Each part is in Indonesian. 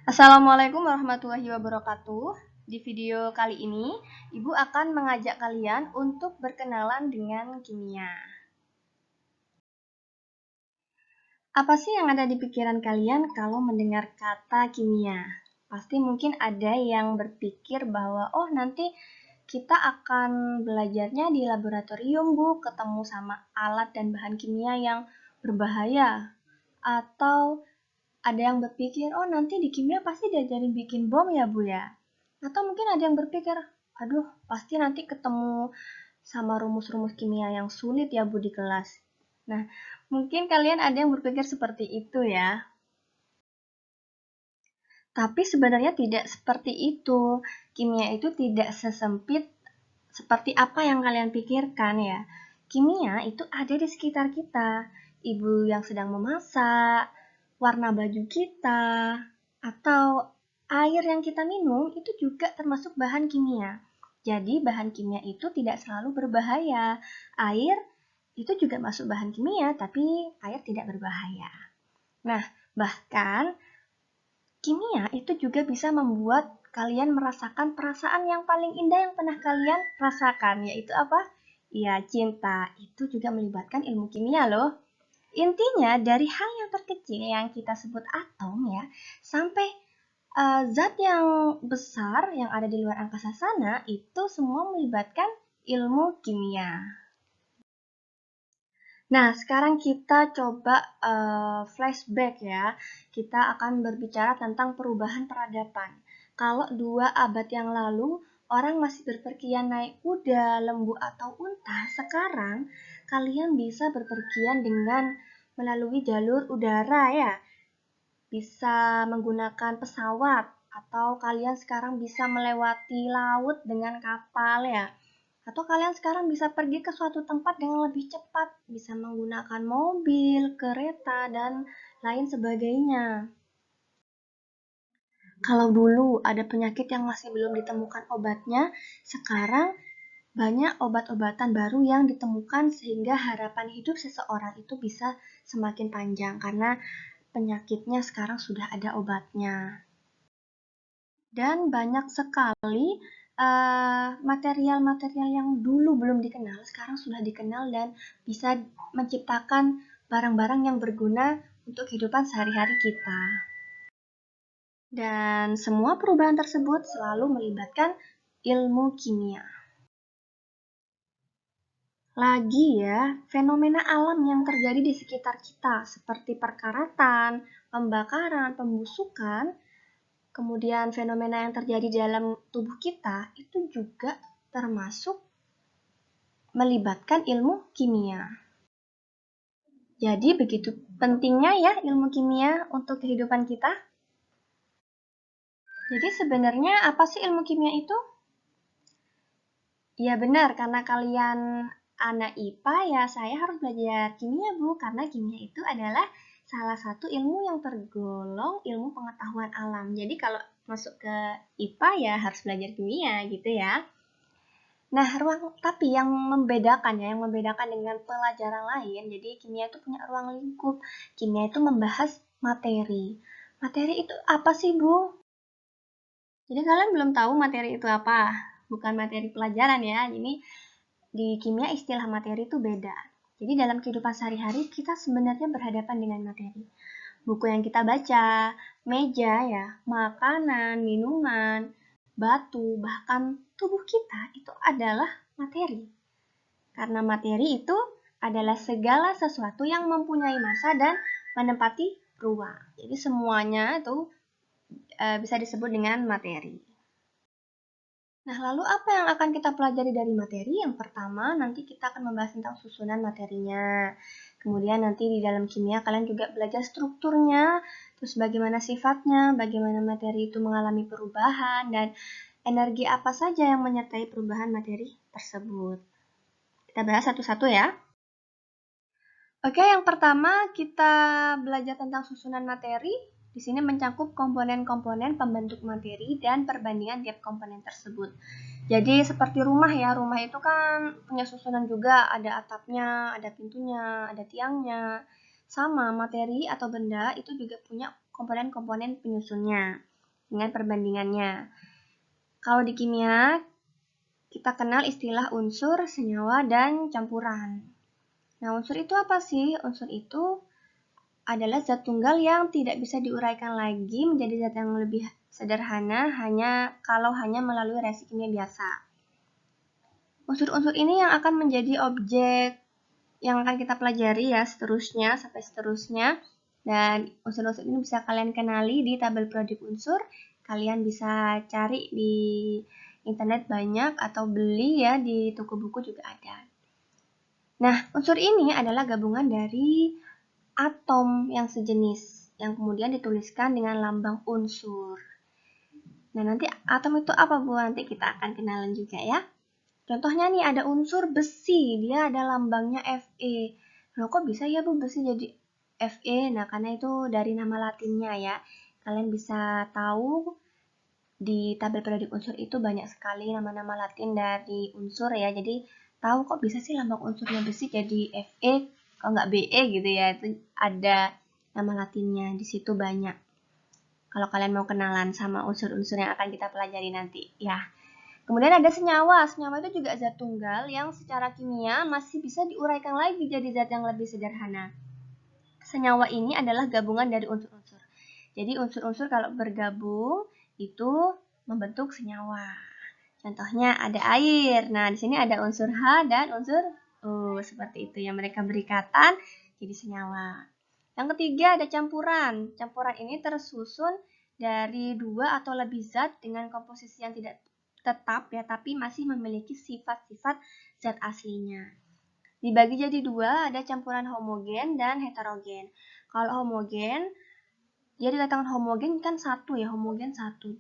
Assalamualaikum warahmatullahi wabarakatuh. Di video kali ini, Ibu akan mengajak kalian untuk berkenalan dengan kimia. Apa sih yang ada di pikiran kalian kalau mendengar kata kimia? Pasti mungkin ada yang berpikir bahwa, oh nanti kita akan belajarnya di laboratorium, Bu, ketemu sama alat dan bahan kimia yang berbahaya. Atau ada yang berpikir, oh nanti di kimia pasti diajarin bikin bom ya Bu ya. Atau mungkin ada yang berpikir, aduh pasti nanti ketemu sama rumus-rumus kimia yang sulit ya Bu di kelas. Nah, mungkin kalian ada yang berpikir seperti itu ya. Tapi sebenarnya tidak seperti itu. Kimia itu tidak sesempit seperti apa yang kalian pikirkan ya. Kimia itu ada di sekitar kita. Ibu yang sedang memasak, warna baju kita, atau air yang kita minum itu juga termasuk bahan kimia. Jadi bahan kimia itu tidak selalu berbahaya. Air itu juga masuk bahan kimia, tapi air tidak berbahaya. Nah, bahkan kimia itu juga bisa membuat kalian merasakan perasaan yang paling indah yang pernah kalian rasakan, yaitu apa? Ya, cinta. Itu juga melibatkan ilmu kimia loh. Intinya dari hal yang terkecil yang kita sebut atom ya, sampai zat yang besar yang ada di luar angkasa sana, itu semua melibatkan ilmu kimia. Nah, sekarang kita coba flashback ya. Kita akan berbicara tentang perubahan peradaban. Kalau 2 abad yang lalu, orang masih berpergian naik kuda, lembu, atau unta, sekarang kalian bisa berpergian dengan melalui jalur udara ya. Bisa menggunakan pesawat, atau kalian sekarang bisa melewati laut dengan kapal ya. Atau kalian sekarang bisa pergi ke suatu tempat dengan lebih cepat, bisa menggunakan mobil, kereta, dan lain sebagainya. Kalau dulu ada penyakit yang masih belum ditemukan obatnya, sekarang banyak obat-obatan baru yang ditemukan sehingga harapan hidup seseorang itu bisa semakin panjang karena penyakitnya sekarang sudah ada obatnya. Dan banyak sekali material-material yang dulu belum dikenal, sekarang sudah dikenal dan bisa menciptakan barang-barang yang berguna untuk kehidupan sehari-hari kita. Dan semua perubahan tersebut selalu melibatkan ilmu kimia. Lagi ya, fenomena alam yang terjadi di sekitar kita seperti perkaratan, pembakaran, pembusukan, kemudian fenomena yang terjadi dalam tubuh kita itu juga termasuk melibatkan ilmu kimia. Jadi begitu pentingnya ya ilmu kimia untuk kehidupan kita. Jadi sebenarnya apa sih ilmu kimia itu? Ya benar, karena kalian anak IPA ya saya harus belajar kimia Bu, karena kimia itu adalah salah satu ilmu yang tergolong ilmu pengetahuan alam. Jadi kalau masuk ke IPA ya harus belajar kimia gitu ya. Nah, tapi yang membedakan dengan pelajaran lain, jadi kimia itu punya ruang lingkup. Kimia itu membahas materi. Materi itu apa sih, Bu? Jadi kalian belum tahu materi itu apa? Bukan materi pelajaran ya. Jadi di kimia istilah materi itu beda. Jadi dalam kehidupan sehari-hari kita sebenarnya berhadapan dengan materi. Buku yang kita baca, meja ya, makanan, minuman, batu, bahkan tubuh kita itu adalah materi. Karena materi itu adalah segala sesuatu yang mempunyai massa dan menempati ruang. Jadi semuanya itu bisa disebut dengan materi. Nah, lalu apa yang akan kita pelajari dari materi? Yang pertama, nanti kita akan membahas tentang susunan materinya. Kemudian nanti di dalam kimia kalian juga belajar strukturnya, terus bagaimana sifatnya, bagaimana materi itu mengalami perubahan, dan energi apa saja yang menyertai perubahan materi tersebut. Kita bahas satu-satu ya. Oke, yang pertama kita belajar tentang susunan materi. Di sini mencakup komponen-komponen pembentuk materi dan perbandingan tiap komponen tersebut. Jadi seperti rumah ya, rumah itu kan punya susunan juga, ada atapnya, ada pintunya, ada tiangnya. Sama materi atau benda itu juga punya komponen-komponen penyusunnya. dengan perbandingannya. Kalau di kimia, kita kenal istilah unsur, senyawa, dan campuran. Nah, unsur itu apa sih? Unsur itu adalah zat tunggal yang tidak bisa diuraikan lagi menjadi zat yang lebih sederhana kalau hanya melalui reaksi kimia biasa. Unsur-unsur ini yang akan menjadi objek yang akan kita pelajari ya seterusnya sampai seterusnya. Dan unsur-unsur ini bisa kalian kenali di tabel periodik unsur. Kalian bisa cari di internet banyak atau beli ya di toko buku juga ada. Nah, unsur ini adalah gabungan dari atom yang sejenis yang kemudian dituliskan dengan lambang unsur. Nah, nanti atom itu apa, Bu? Nanti kita akan kenalan juga ya. Contohnya nih ada unsur besi, dia ada lambangnya Fe. Loh, kok bisa ya, Bu, besi jadi Fe? Nah, karena itu dari nama latinnya ya. Kalian bisa tahu di tabel periodik unsur itu banyak sekali nama-nama latin dari unsur ya. Jadi tahu kok bisa sih lambang unsurnya besi jadi Fe, kok nggak Be gitu ya. Itu ada nama latinnya, di situ banyak. Kalau kalian mau kenalan sama unsur-unsur yang akan kita pelajari nanti ya. Kemudian ada senyawa. Senyawa itu juga zat tunggal yang secara kimia masih bisa diuraikan lagi jadi zat yang lebih sederhana. Senyawa ini adalah gabungan dari unsur-unsur. Jadi unsur-unsur kalau bergabung itu membentuk senyawa. Contohnya ada air. Nah, di sini ada unsur H dan unsur O. Seperti itu yang mereka berikatan jadi senyawa. Yang ketiga ada campuran. Campuran ini tersusun dari 2 atau lebih zat dengan komposisi yang tidak tetap ya, tapi masih memiliki sifat-sifat zat aslinya. Dibagi jadi 2, ada campuran homogen dan heterogen. Kalau homogen, dia dikatakan homogen kan satu ya, homogen satu.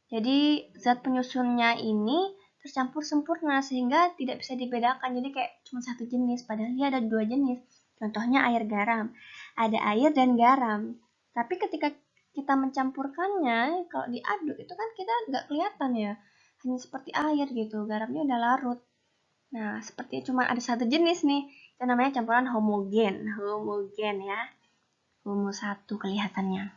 Jadi zat penyusunnya ini tercampur sempurna sehingga tidak bisa dibedakan. Jadi kayak cuma satu jenis, padahal dia ada 2 jenis. Contohnya air garam. Ada air dan garam. Tapi ketika kita mencampurkannya, kalau diaduk itu kan kita nggak kelihatan ya. Hanya seperti air gitu, garamnya udah larut. Nah, seperti cuma ada satu jenis nih. Itu namanya campuran homogen. Homogen ya. Homo satu kelihatannya.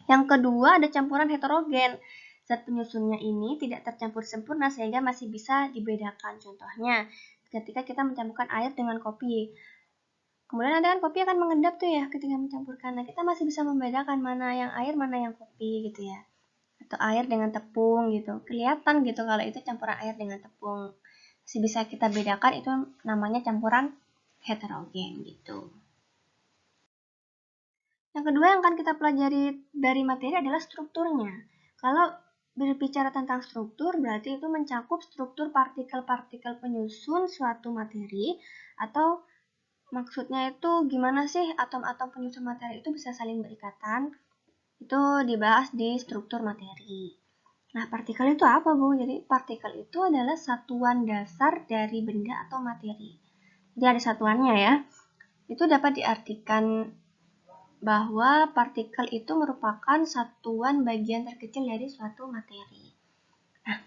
Yang kedua ada campuran heterogen. Zat penyusunnya ini tidak tercampur sempurna sehingga masih bisa dibedakan. Contohnya, ketika kita mencampurkan air dengan kopi. Kemudian ada kan kopi akan mengendap tuh ya ketika mencampurkan. Nah, kita masih bisa membedakan mana yang air, mana yang kopi gitu ya. Atau air dengan tepung gitu. Kelihatan gitu kalau itu campuran air dengan tepung. Masih bisa kita bedakan, itu namanya campuran heterogen gitu. Yang kedua yang akan kita pelajari dari materi adalah strukturnya. Kalau berbicara tentang struktur, berarti itu mencakup struktur partikel-partikel penyusun suatu materi, atau maksudnya itu gimana sih atom-atom penyusun materi itu bisa saling berikatan. Itu dibahas di struktur materi. Nah, partikel itu apa, Bu? Jadi, partikel itu adalah satuan dasar dari benda atau materi. Jadi, ada satuannya ya. Itu dapat diartikan bahwa partikel itu merupakan satuan bagian terkecil dari suatu materi. Nah,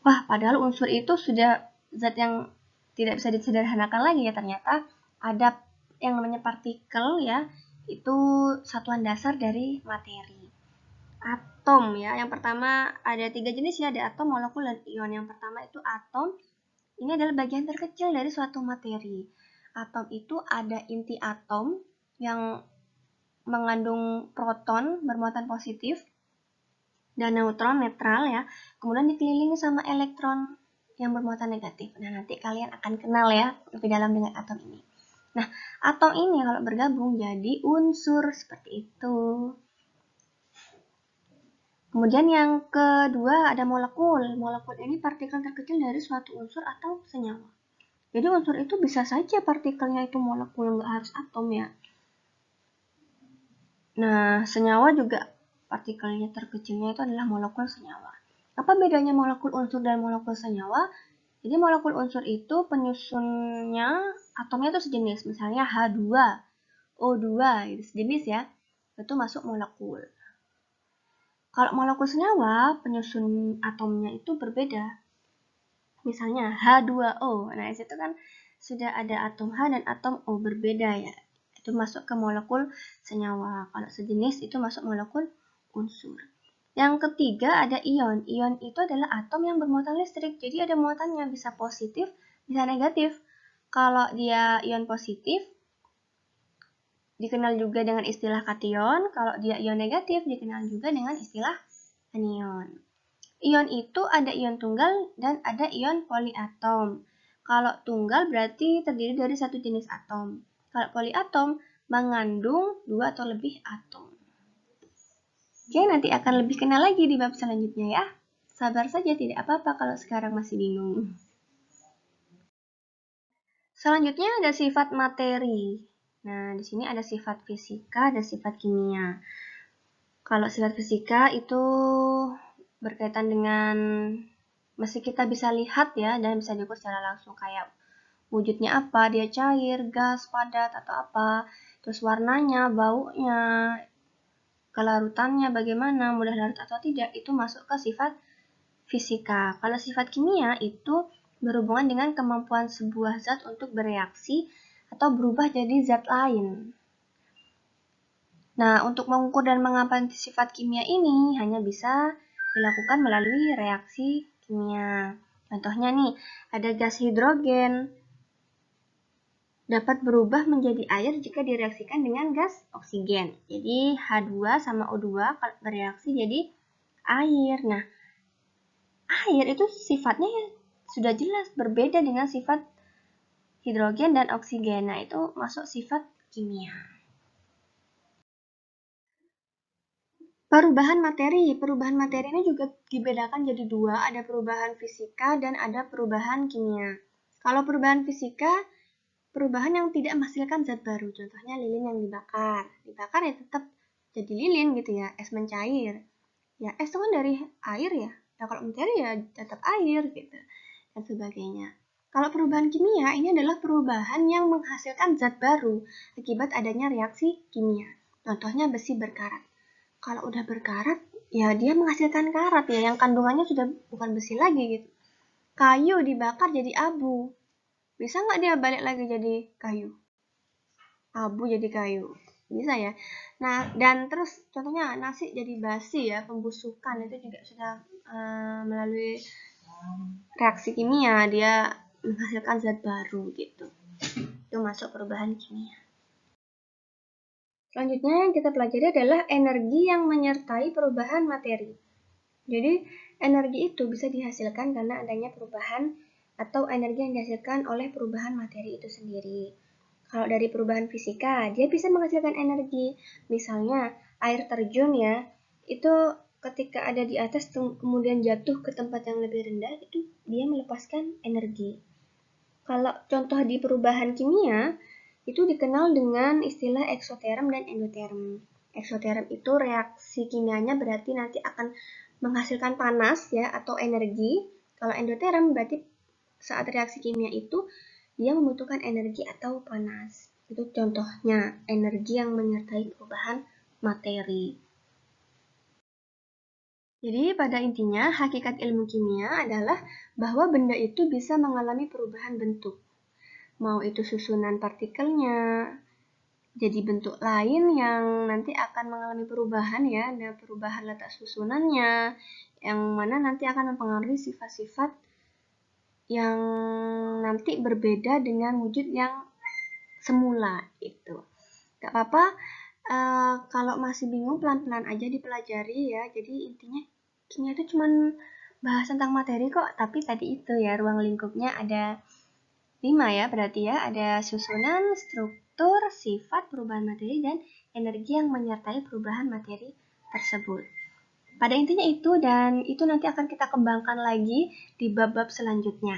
wah, padahal unsur itu sudah zat yang tidak bisa disederhanakan lagi ya. Ternyata ada yang namanya partikel ya, itu satuan dasar dari materi. Atom ya, yang pertama ada 3 jenis ya, ada atom, molekul, dan ion. Yang pertama itu atom, ini adalah bagian terkecil dari suatu materi. Atom itu ada inti atom yang mengandung proton bermuatan positif dan neutron netral ya. Kemudian dikelilingi sama elektron yang bermuatan negatif. Nah, nanti kalian akan kenal ya lebih dalam dengan atom ini. Nah, atom ini kalau bergabung jadi unsur seperti itu. Kemudian yang kedua ada molekul. Molekul ini partikel terkecil dari suatu unsur atau senyawa. Jadi unsur itu bisa saja partikelnya itu molekul, nggak harus atom ya. Nah, senyawa juga partikelnya terkecilnya itu adalah molekul senyawa. Apa bedanya molekul unsur dan molekul senyawa? Jadi molekul unsur itu penyusunnya atomnya itu sejenis, misalnya H2, O2, itu sejenis ya. Itu masuk molekul. Kalau molekul senyawa, penyusun atomnya itu berbeda. Misalnya H2O. Nah, di situ kan sudah ada atom H dan atom O berbeda ya. Itu masuk ke molekul senyawa. Kalau sejenis itu masuk molekul unsur. Yang ketiga ada ion. Ion itu adalah atom yang bermuatan listrik. Jadi ada muatannya, bisa positif, bisa negatif. Kalau dia ion positif, dikenal juga dengan istilah kation. Kalau dia ion negatif, dikenal juga dengan istilah anion. Ion itu ada ion tunggal dan ada ion poliatom. Kalau tunggal berarti terdiri dari satu jenis atom. Kalau poliatom mengandung dua atau lebih atom. Oke, nanti akan lebih kenal lagi di bab selanjutnya ya. Sabar saja, tidak apa-apa kalau sekarang masih bingung. Selanjutnya ada sifat materi. Nah, di sini ada sifat fisika dan sifat kimia. Kalau sifat fisika itu berkaitan dengan meski kita bisa lihat ya dan bisa diukur secara langsung, kayak wujudnya apa, dia cair, gas, padat, atau apa, terus warnanya, baunya, kelarutannya bagaimana, mudah larut atau tidak, itu masuk ke sifat fisika. Kalau sifat kimia itu berhubungan dengan kemampuan sebuah zat untuk bereaksi atau berubah jadi zat lain. Nah, untuk mengukur dan mengamati sifat kimia ini hanya bisa dilakukan melalui reaksi kimia. Contohnya nih, ada gas hidrogen dapat berubah menjadi air jika direaksikan dengan gas oksigen. Jadi H2 sama O2 bereaksi jadi air. Nah, air itu sifatnya sudah jelas berbeda dengan sifat hidrogen dan oksigen. Nah, itu masuk sifat kimia. Perubahan materi. Perubahan materi ini juga dibedakan jadi dua, ada perubahan fisika dan ada perubahan kimia. Kalau perubahan fisika, perubahan yang tidak menghasilkan zat baru. Contohnya lilin yang dibakar. Dibakar ya tetap jadi lilin gitu ya, es mencair. Ya, es itu kan dari air ya. Ya kalau mencair ya tetap air gitu. Dan sebagainya. Kalau perubahan kimia, ini adalah perubahan yang menghasilkan zat baru akibat adanya reaksi kimia. Contohnya besi berkarat. Kalau udah berkarat, ya dia menghasilkan karat ya, yang kandungannya sudah bukan besi lagi gitu. Kayu dibakar jadi abu. Bisa nggak dia balik lagi jadi kayu? Abu jadi kayu. Bisa ya. Nah, dan terus contohnya nasi jadi basi ya, pembusukan itu juga sudah melalui reaksi kimia, dia menghasilkan zat baru gitu. Itu masuk perubahan kimia. Selanjutnya yang kita pelajari adalah energi yang menyertai perubahan materi. Jadi, energi itu bisa dihasilkan karena adanya perubahan atau energi yang dihasilkan oleh perubahan materi itu sendiri. Kalau dari perubahan fisika, dia bisa menghasilkan energi. Misalnya, air terjun ya, itu ketika ada di atas kemudian jatuh ke tempat yang lebih rendah, itu dia melepaskan energi. Kalau contoh di perubahan kimia, itu dikenal dengan istilah eksoterm dan endoterm. Eksoterm itu reaksi kimianya berarti nanti akan menghasilkan panas ya atau energi. Kalau endoterm berarti saat reaksi kimia itu dia membutuhkan energi atau panas. Itu contohnya energi yang menyertai perubahan materi. Jadi pada intinya hakikat ilmu kimia adalah bahwa benda itu bisa mengalami perubahan bentuk. Mau itu susunan partikelnya, jadi bentuk lain yang nanti akan mengalami perubahan ya, ada perubahan letak susunannya, yang mana nanti akan mempengaruhi sifat-sifat yang nanti berbeda dengan wujud yang semula itu. Gak apa-apa, kalau masih bingung pelan-pelan aja dipelajari ya. Jadi intinya kimia itu cuma bahas tentang materi kok, tapi tadi itu ya ruang lingkupnya ada 5 ya, berarti ya ada susunan, struktur, sifat, perubahan materi, dan energi yang menyertai perubahan materi tersebut. Pada intinya itu, dan itu nanti akan kita kembangkan lagi di bab-bab selanjutnya.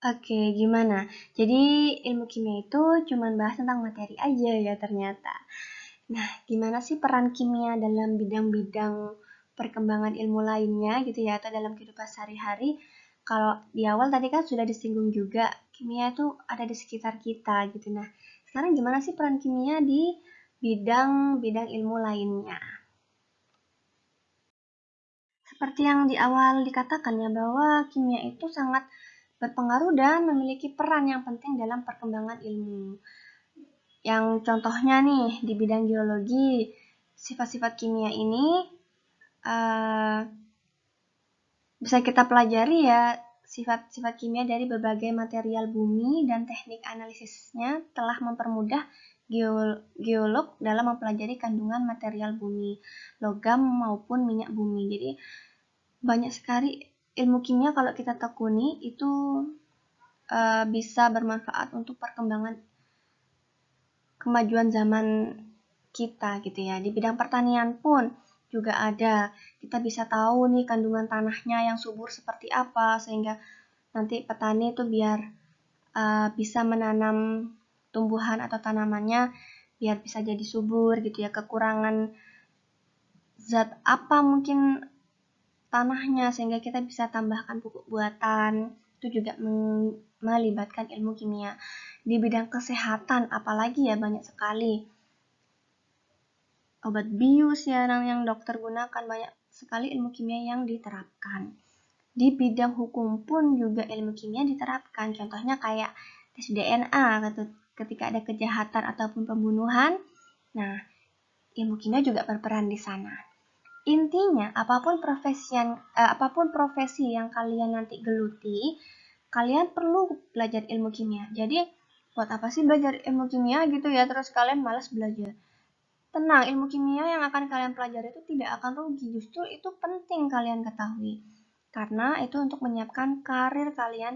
Oke, gimana? Jadi ilmu kimia itu cuma bahas tentang materi aja ya ternyata. Nah, gimana sih peran kimia dalam bidang-bidang perkembangan ilmu lainnya gitu ya, atau dalam kehidupan sehari-hari? Kalau di awal tadi kan sudah disinggung juga, kimia itu ada di sekitar kita gitu. Nah, sekarang gimana sih peran kimia di bidang-bidang ilmu lainnya? Seperti yang di awal dikatakan ya, bahwa kimia itu sangat berpengaruh dan memiliki peran yang penting dalam perkembangan ilmu. Yang contohnya nih, di bidang geologi, sifat-sifat kimia ini bisa kita pelajari ya, sifat-sifat kimia dari berbagai material bumi dan teknik analisisnya telah mempermudah geolog dalam mempelajari kandungan material bumi, logam maupun minyak bumi. Jadi banyak sekali ilmu kimia kalau kita tekuni itu bisa bermanfaat untuk perkembangan kemajuan zaman kita gitu ya. Di bidang pertanian pun juga ada. Kita bisa tahu nih kandungan tanahnya yang subur seperti apa, sehingga nanti petani itu biar bisa menanam tumbuhan atau tanamannya biar bisa jadi subur gitu ya. Kekurangan zat apa mungkin tanahnya sehingga kita bisa tambahkan pupuk buatan. Itu juga melibatkan ilmu kimia. Di bidang kesehatan apalagi ya, banyak sekali. Obat bius ya yang dokter gunakan, banyak sekali ilmu kimia yang diterapkan. Di bidang hukum pun juga ilmu kimia diterapkan. Contohnya kayak tes DNA ketika ada kejahatan ataupun pembunuhan. Nah, ilmu kimia juga berperan di sana. Intinya, apapun profesi yang kalian nanti geluti, kalian perlu belajar ilmu kimia. Jadi, buat apa sih belajar ilmu kimia gitu ya, terus kalian malas belajar? Tenang, ilmu kimia yang akan kalian pelajari itu tidak akan rugi. Justru itu penting kalian ketahui. Karena itu untuk menyiapkan karir kalian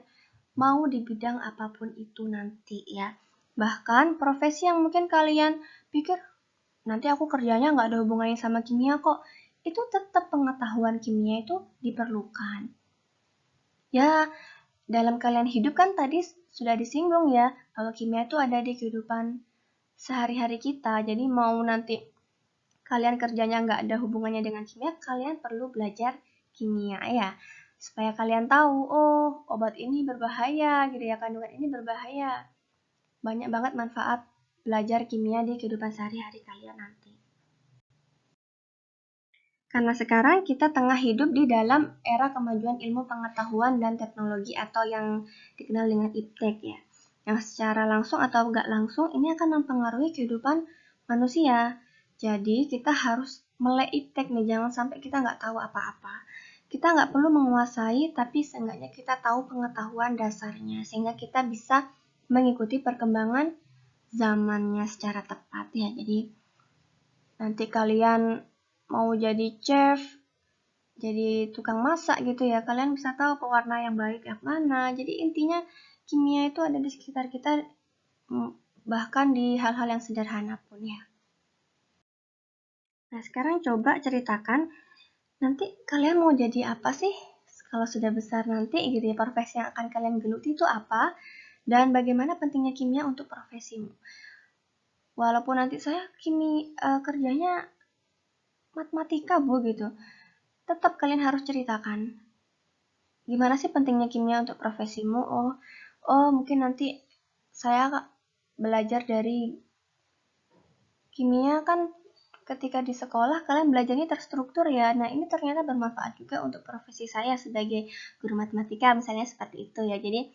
mau di bidang apapun itu nanti ya. Bahkan profesi yang mungkin kalian pikir, nanti aku kerjanya nggak ada hubungannya sama kimia kok. Itu tetap pengetahuan kimia itu diperlukan. Ya, dalam kalian hidup kan tadi sudah disinggung ya, kalau kimia itu ada di kehidupan sehari-hari kita. Jadi mau nanti kalian kerjanya nggak ada hubungannya dengan kimia, kalian perlu belajar kimia ya. Supaya kalian tahu, oh obat ini berbahaya gitu ya, kandungan ini berbahaya. Banyak banget manfaat belajar kimia di kehidupan sehari-hari kalian nanti. Karena sekarang kita tengah hidup di dalam era kemajuan ilmu pengetahuan dan teknologi atau yang dikenal dengan iptek ya. Yang secara langsung atau nggak langsung ini akan mempengaruhi kehidupan manusia. Jadi kita harus melek iptek nih, jangan sampai kita nggak tahu apa-apa. Kita nggak perlu menguasai, tapi seenggaknya kita tahu pengetahuan dasarnya, sehingga kita bisa mengikuti perkembangan zamannya secara tepat ya. Jadi nanti kalian mau jadi chef, jadi tukang masak gitu ya, kalian bisa tahu pewarna yang baik yang mana. Jadi intinya kimia itu ada di sekitar kita, bahkan di hal-hal yang sederhana pun ya. Nah sekarang coba ceritakan, nanti kalian mau jadi apa sih kalau sudah besar nanti gitu ya, profesi yang akan kalian geluti itu apa, dan bagaimana pentingnya kimia untuk profesimu. Walaupun nanti saya kerjanya matematika bu gitu, tetap kalian harus ceritakan gimana sih pentingnya kimia untuk profesimu. Oh mungkin nanti saya belajar dari kimia kan ketika di sekolah kalian belajarnya terstruktur ya. Nah ini ternyata bermanfaat juga untuk profesi saya sebagai guru matematika misalnya seperti itu ya. Jadi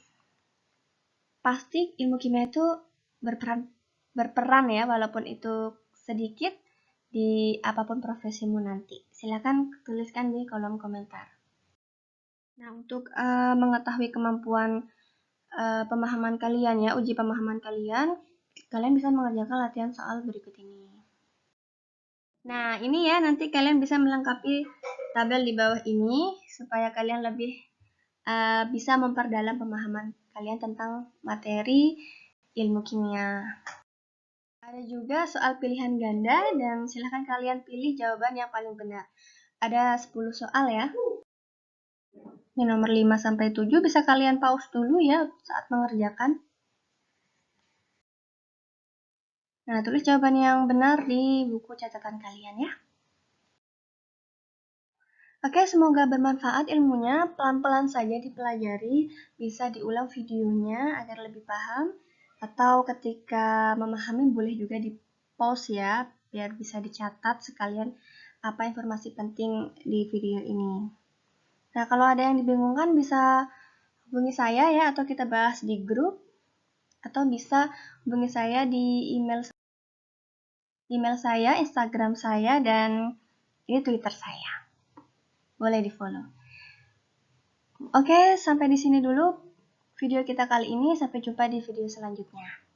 pasti ilmu kimia itu berperan ya, walaupun itu sedikit di apapun profesimu nanti. Silakan tuliskan di kolom komentar. Nah, untuk mengetahui kemampuan pemahaman kalian ya, uji pemahaman kalian, kalian bisa mengerjakan latihan soal berikut ini. Nah, ini ya, nanti kalian bisa melengkapi tabel di bawah ini, supaya kalian lebih bisa memperdalam pemahaman kalian tentang materi ilmu kimia. Ada juga soal pilihan ganda, dan silahkan kalian pilih jawaban yang paling benar. Ada 10 soal ya. Ini nomor 5 sampai 7 bisa kalian pause dulu ya saat mengerjakan. Nah, tulis jawaban yang benar di buku catatan kalian ya. Oke, semoga bermanfaat ilmunya. Pelan-pelan saja dipelajari, bisa diulang videonya agar lebih paham. Atau ketika memahami boleh juga di pause ya, biar bisa dicatat sekalian apa informasi penting di video ini. Nah, kalau ada yang dibingungkan bisa hubungi saya ya, atau kita bahas di grup. atau bisa hubungi saya di email saya, Instagram saya, dan ini Twitter saya. Boleh di-follow. Oke, sampai di sini dulu video kita kali ini. Sampai jumpa di video selanjutnya.